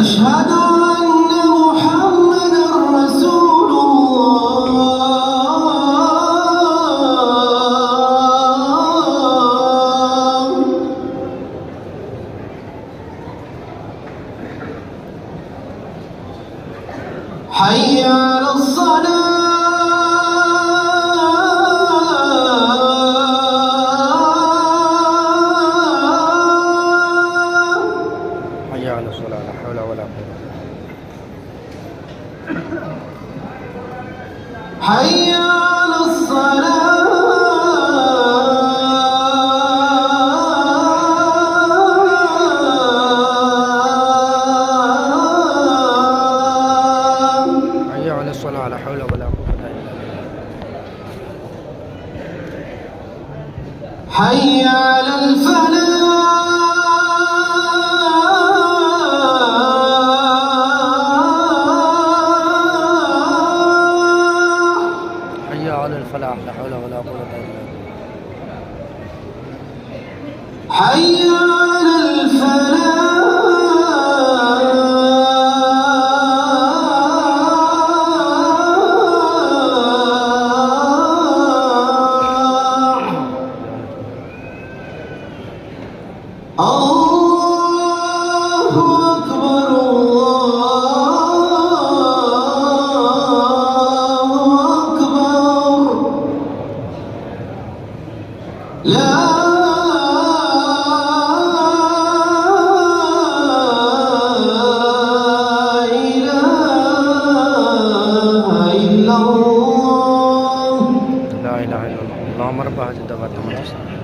أشهد أن محمدًا رسول الله. حي على الصلاة. حي على الصلاة لا حول ولا قوة. حي على الصلاة. حي على الصلاة لا حول ولا قوة إلا بالله. حي على الفلاح. حي على الفلاح لا حول ولا قوة إلا بالله. حي على الفلاح. الله أكبر الله أكبر. لا إله إلا الله. لا إله إلا الله. اللهم رب هذه الدعوات التامة